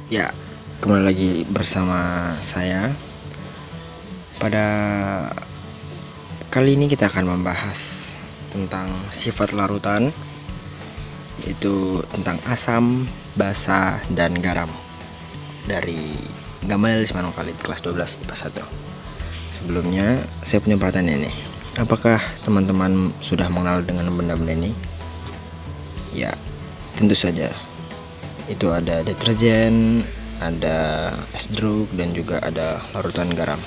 Ya, kembali lagi bersama saya. Pada kali ini kita akan membahas tentang sifat larutan, yaitu tentang asam, basa, dan garam dari Gamaliel Simanungkalit kelas 12 IPA 1. Sebelumnya, saya punya pertanyaan ini. Apakah teman-teman sudah mengenal dengan benda-benda ini? Ya, tentu saja. Itu ada deterjen, ada es jeruk, dan juga ada larutan garam.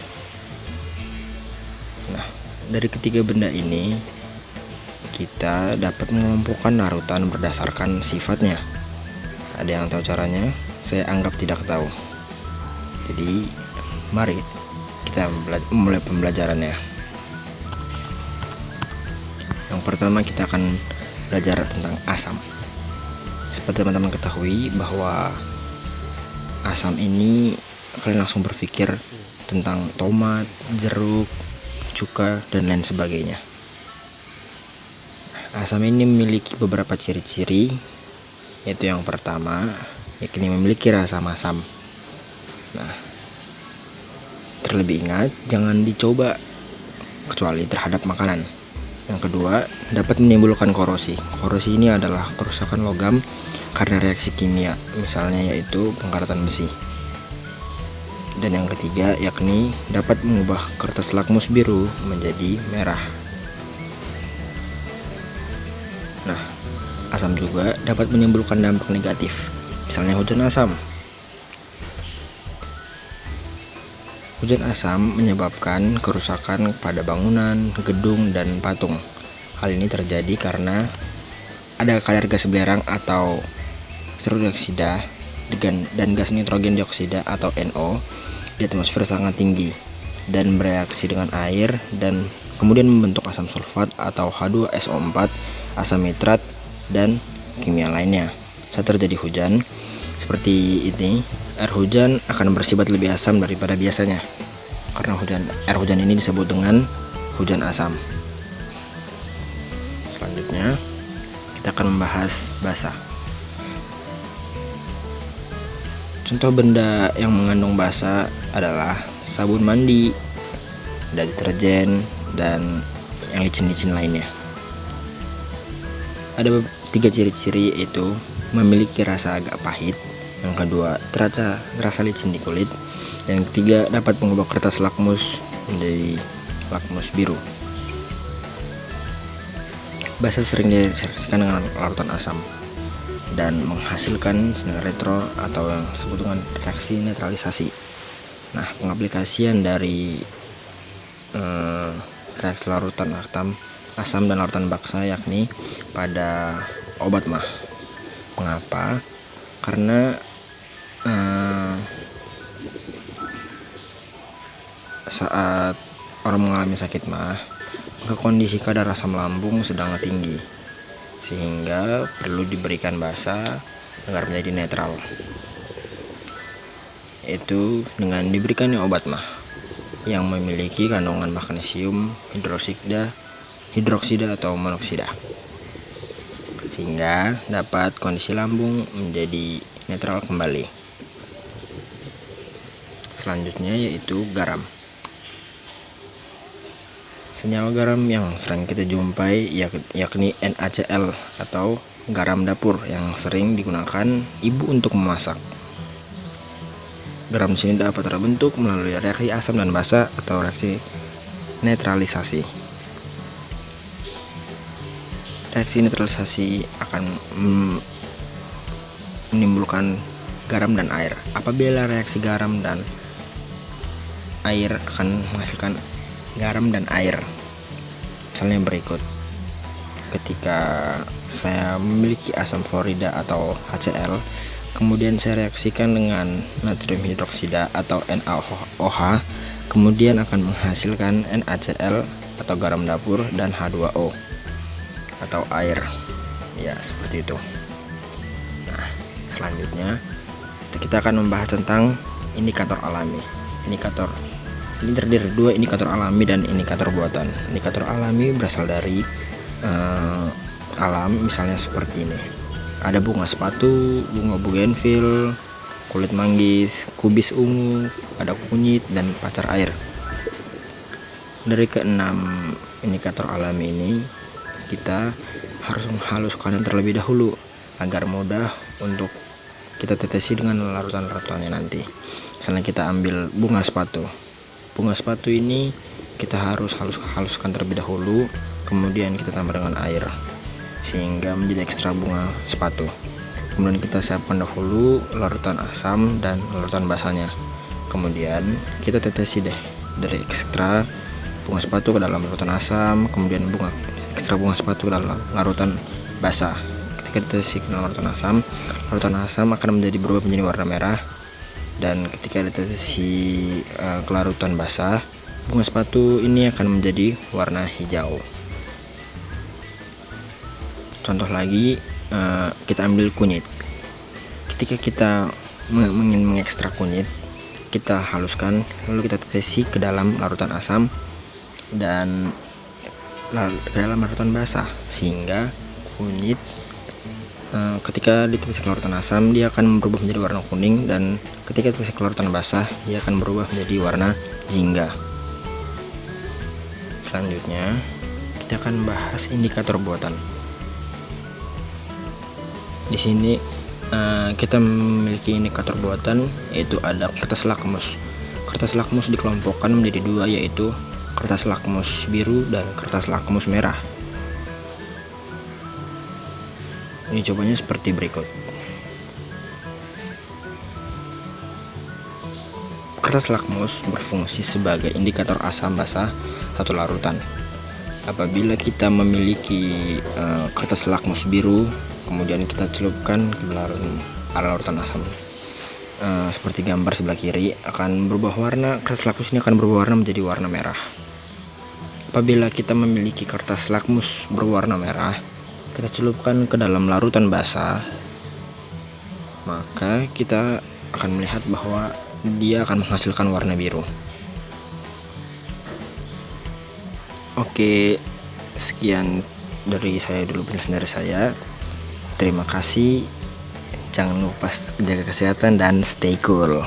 Nah, dari ketiga benda ini kita dapat mengelompokkan larutan berdasarkan sifatnya. Ada yang tahu caranya? Saya anggap tidak tahu. Jadi, mari kita mulai pembelajarannya. Yang pertama kita akan belajar tentang asam. Seperti teman-teman ketahui bahwa asam ini kalian langsung berpikir tentang tomat, jeruk, cuka, dan lain sebagainya. Asam ini memiliki beberapa ciri-ciri, yaitu yang pertama, yakni memiliki rasa masam. Nah, terlebih ingat, jangan dicoba kecuali terhadap makanan. Yang kedua, dapat menimbulkan korosi. Korosi ini adalah kerusakan logam karena reaksi kimia, misalnya yaitu pengkaratan besi. Dan yang ketiga, yakni dapat mengubah kertas lakmus biru menjadi merah. Nah, asam juga dapat menimbulkan dampak negatif, misalnya hujan asam. Hujan asam menyebabkan kerusakan pada bangunan, gedung, dan patung. Hal ini terjadi karena ada kadar gas belerang atau nitrogen dioksida dan gas nitrogen dioksida atau NO di atmosfer sangat tinggi dan bereaksi dengan air dan kemudian membentuk asam sulfat atau H2SO4, asam nitrat, dan kimia lainnya. Saat terjadi hujan seperti ini, air hujan akan bersifat lebih asam daripada biasanya. Karena air hujan ini disebut dengan hujan asam. Selanjutnya, kita akan membahas basa. Contoh benda yang mengandung basa adalah sabun mandi, deterjen, dan yang licin-licin lainnya. Ada 3 ciri-ciri, yaitu memiliki rasa agak pahit, yang kedua terasa licin di kulit, yang ketiga dapat mengubah kertas lakmus menjadi lakmus biru. Basa sering direaksikan dengan larutan asam dan menghasilkan sinar retro atau yang disebut dengan reaksi netralisasi. Nah, pengaplikasian dari reaksi larutan asam dan larutan basa yakni pada obat mah. Mengapa? Karena saat orang mengalami sakit mah, maka kondisi kadar asam lambung sedang tinggi, sehingga perlu diberikan basa agar menjadi netral, yaitu dengan diberikannya obat mah yang memiliki kandungan magnesium hidroksida atau monoksida, sehingga dapat kondisi lambung menjadi netral kembali. Selanjutnya yaitu garam. Senyawa garam yang sering kita jumpai yakni NaCl atau garam dapur yang sering digunakan ibu untuk memasak. Garam di sini dapat terbentuk melalui reaksi asam dan basa atau reaksi netralisasi. Reaksi netralisasi akan menimbulkan garam dan air. Apabila reaksi garam dan air akan menghasilkan garam dan air. Misalnya berikut. Ketika saya memiliki asam fluorida atau HCl, kemudian saya reaksikan dengan natrium hidroksida atau NaOH, kemudian akan menghasilkan NaCl atau garam dapur dan H2O atau air. Ya, seperti itu. Nah, selanjutnya kita akan membahas tentang indikator alami. Ini terdiri dari 2 indikator alami dan indikator buatan. Indikator alami berasal dari alam, misalnya seperti ini. Ada bunga sepatu, bunga bougainville, kulit manggis, kubis ungu, ada kunyit, dan pacar air. Dari keenam indikator alami ini, kita harus menghaluskan terlebih dahulu agar mudah untuk kita tetesi dengan larutan-larutannya nanti. Misalnya kita ambil bunga sepatu. Bunga sepatu ini kita harus haluskan terlebih dahulu, kemudian kita tambah dengan air sehingga menjadi ekstra bunga sepatu. Kemudian kita siapkan dahulu larutan asam dan larutan basahnya. Kemudian kita tetesi deh dari ekstra bunga sepatu ke dalam larutan asam, kemudian ekstra bunga sepatu ke dalam larutan basah. Ketika ditesi ke dalam larutan asam akan berubah menjadi warna merah, dan ketika ditesi ke larutan basah, bunga sepatu ini akan menjadi warna hijau. Contoh lagi, kita ambil kunyit. Ketika kita ingin mengekstrak kunyit, kita haluskan lalu kita tetesi ke dalam larutan asam dan ke dalam larutan basah, sehingga kunyit ketika ditetes ke larutan asam dia akan berubah menjadi warna kuning, dan ketika ditetes ke larutan basah dia akan berubah menjadi warna jingga. Selanjutnya kita akan bahas indikator buatan. Di sini kita memiliki indikator buatan, yaitu ada kertas lakmus. Kertas lakmus dikelompokkan menjadi dua, yaitu kertas lakmus biru dan kertas lakmus merah. Ini cobanya seperti berikut. Kertas lakmus berfungsi sebagai indikator asam basah satu larutan. Apabila kita memiliki kertas lakmus biru, kemudian kita celupkan ke dalam larutan asam, seperti gambar sebelah kiri, akan berubah warna. Kertas lakmus ini akan berubah warna menjadi warna merah. Apabila kita memiliki kertas lakmus berwarna merah, kita celupkan ke dalam larutan basah, maka kita akan melihat bahwa dia akan menghasilkan warna biru. Oke, sekian dari saya dulu, penjelasan dari saya. Terima kasih. Jangan lupa jaga kesehatan dan stay cool.